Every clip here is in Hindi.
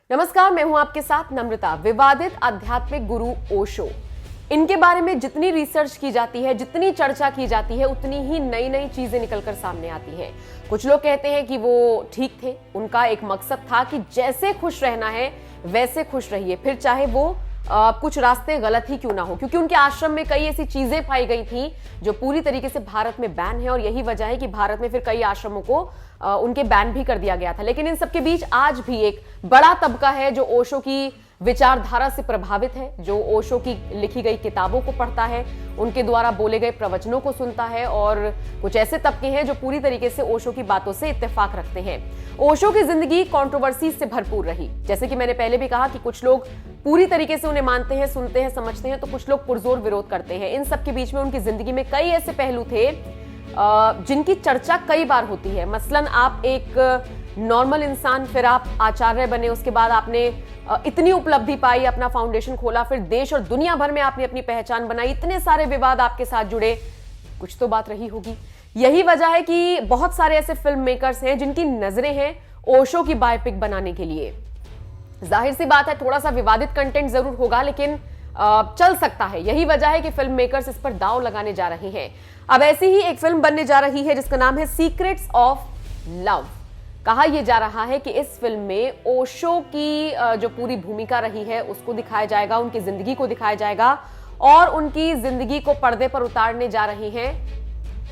नमस्कार, मैं हूं आपके साथ नम्रता। विवादित आध्यात्मिक गुरु ओशो, इनके बारे में जितनी रिसर्च की जाती है, जितनी चर्चा की जाती है, उतनी ही नई नई चीजें निकलकर सामने आती हैं। कुछ लोग कहते हैं कि वो ठीक थे, उनका एक मकसद था कि जैसे खुश रहना है वैसे खुश रहिए, फिर चाहे वो कुछ रास्ते गलत ही क्यों ना हो, क्योंकि उनके आश्रम में कई ऐसी चीजें पाई गई थी जो पूरी तरीके से भारत में बैन है, और यही वजह है कि भारत में फिर कई आश्रमों को उनके बैन भी कर दिया गया था। लेकिन इन सबके बीच आज भी एक बड़ा तबका है जो ओशो की विचारधारा से प्रभावित है, जो ओशो की लिखी गई किताबों को पढ़ता है, उनके द्वारा बोले गए प्रवचनों को सुनता है, और कुछ ऐसे तबके हैं जो पूरी तरीके से ओशो की बातों से इत्तेफाक रखते हैं। ओशो की जिंदगी कंट्रोवर्सी से भरपूर रही। जैसे कि मैंने पहले भी कहा कि कुछ लोग पूरी तरीके से उन्हें मानते हैं, सुनते हैं, समझते हैं, तो कुछ लोग पुरजोर विरोध करते हैं। इन सब के बीच में उनकी जिंदगी में कई ऐसे पहलू थे जिनकी चर्चा कई बार होती है। मसलन आप एक नॉर्मल इंसान, फिर आप आचार्य बने, उसके बाद आपने इतनी उपलब्धि पाई, अपना फाउंडेशन खोला, फिर देश और दुनिया भर में आपने अपनी पहचान बनाई, इतने सारे विवाद आपके साथ जुड़े, कुछ तो बात रही होगी। यही वजह है कि बहुत सारे ऐसे फिल्म मेकर्स हैं जिनकी नजरें हैं ओशो की बायोपिक बनाने के लिए। जाहिर सी बात है, थोड़ा सा विवादित कंटेंट जरूर होगा, लेकिन चल सकता है। यही वजह है कि फिल्म मेकर्स इस पर दांव लगाने जा रहे हैं। अब ऐसी ही एक फिल्म बनने जा रही है जिसका नाम है सीक्रेट्स ऑफ लव। कहा यह जा रहा है कि इस फिल्म में ओशो की जो पूरी भूमिका रही है उसको दिखाया जाएगा, उनकी जिंदगी को दिखाया जाएगा, और उनकी जिंदगी को पर्दे पर उतारने जा रही हैं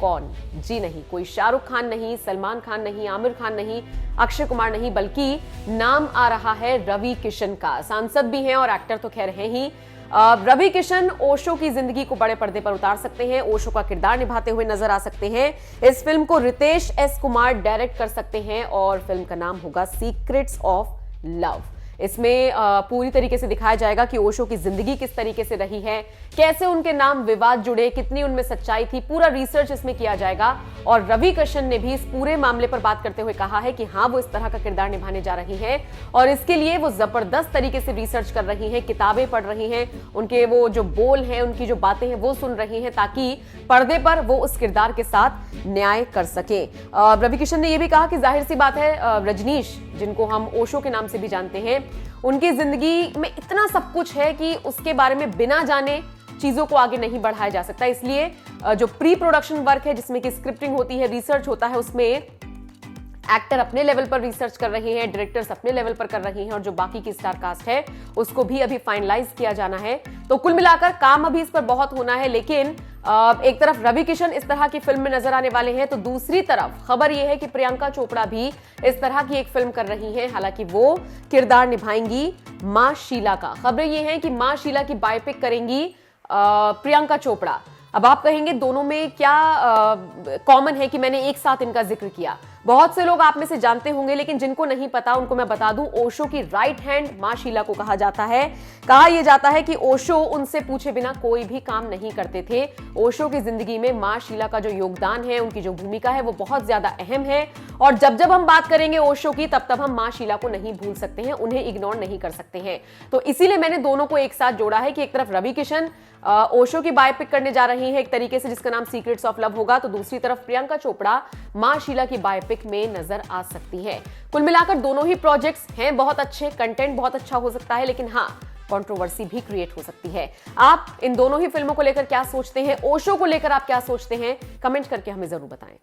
कौन? जी नहीं, कोई शाहरुख खान नहीं, सलमान खान नहीं, आमिर खान नहीं, अक्षय कुमार नहीं, बल्कि नाम आ रहा है रवि किशन का। सांसद भी हैं और एक्टर तो खैर हैं ही। रवि किशन ओशो की जिंदगी को बड़े पर्दे पर उतार सकते हैं, ओशो का किरदार निभाते हुए नजर आ सकते हैं। इस फिल्म को रितेश एस कुमार डायरेक्ट कर सकते हैं और फिल्म का नाम होगा सीक्रेट्स ऑफ लव। इसमें पूरी तरीके से दिखाया जाएगा कि ओशो की जिंदगी किस तरीके से रही है, कैसे उनके नाम विवाद जुड़े, कितनी उनमें सच्चाई थी, पूरा रिसर्च इसमें किया जाएगा। और रवि किशन ने भी इस पूरे मामले पर बात करते हुए कहा है कि हाँ, वो इस तरह का किरदार निभाने जा रही हैं, और इसके लिए वो जबरदस्त तरीके से रिसर्च कर रही हैं, किताबें पढ़ रही हैं, उनके वो जो बोल हैं, उनकी जो बातें हैं वो सुन रही हैं, ताकि पर्दे पर वो उस किरदार के साथ न्याय कर सके। रवि किशन ने यह भी कहा कि जाहिर सी बात है, रजनीश, जिनको हम ओशो के नाम से भी जानते हैं, उनकी जिंदगी में इतना सब कुछ है कि उसके बारे में बिना जाने चीजों को आगे नहीं बढ़ाया जा सकता। इसलिए जो प्री प्रोडक्शन वर्क है, जिसमें कि स्क्रिप्टिंग होती है, रिसर्च होता है, उसमें एक्टर अपने लेवल पर रिसर्च कर रहे हैं, डायरेक्टर्स अपने लेवल पर कर रहे हैं, और जो बाकी की स्टार कास्ट है उसको भी अभी फाइनलाइज किया जाना है। तो कुल मिलाकर काम अभी इस पर बहुत होना है। लेकिन एक तरफ रवि किशन इस तरह की फिल्म में नजर आने वाले हैं, तो दूसरी तरफ खबर यह है कि प्रियंका चोपड़ा भी इस तरह की एक फिल्म कर रही हैं। हालांकि वो किरदार निभाएंगी मां शीला का। खबरें ये हैं कि मां शीला की बायोपिक करेंगी प्रियंका चोपड़ा। अब आप कहेंगे दोनों में क्या कॉमन है कि मैंने एक साथ इनका जिक्र किया। बहुत से लोग आप में से जानते होंगे, लेकिन जिनको नहीं पता उनको मैं बता दूं, ओशो की राइट हैंड मां शीला को कहा जाता है। कहा यह जाता है कि ओशो उनसे पूछे बिना कोई भी काम नहीं करते थे। ओशो की जिंदगी में मां शीला का जो योगदान है, उनकी जो भूमिका है, वो बहुत ज्यादा अहम है, और जब जब हम बात करेंगे ओशो की, तब तब हम मां शीला को नहीं भूल सकते हैं, उन्हें इग्नोर नहीं कर सकते हैं। तो इसीलिए मैंने दोनों को एक साथ जोड़ा है कि एक तरफ रवि किशन ओशो की बायोपिक करने जा रही है एक तरीके से, जिसका नाम सीक्रेट्स ऑफ लव होगा, तो दूसरी तरफ प्रियंका चोपड़ा मां शीला की बायोपिक में नजर आ सकती है। कुल मिलाकर दोनों ही प्रोजेक्ट्स हैं बहुत अच्छे, कंटेंट बहुत अच्छा हो सकता है, लेकिन हाँ, कंट्रोवर्सी भी क्रिएट हो सकती है। आप इन दोनों ही फिल्मों को लेकर क्या सोचते हैं, ओशो को लेकर आप क्या सोचते हैं, कमेंट करके हमें जरूर बताएं।